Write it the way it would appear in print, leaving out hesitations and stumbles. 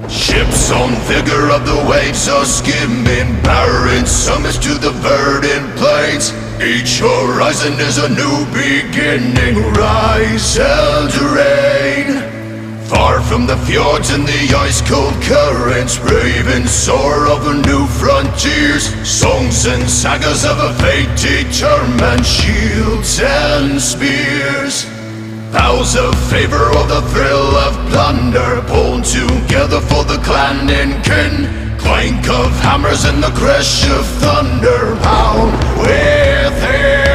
Ships on vigor of the waves are skimming barren summits to the verdant plains. Each horizon is a new beginning, rise and reign. Far from the fjords and the ice-cold currents, brave and soar over new frontiers. Songs and sagas of a fate determined, shields and spears. Vows of favor or the thrill of plunder, pulled together for the clan and kin. Clank of hammers and the crash of thunder, bound within.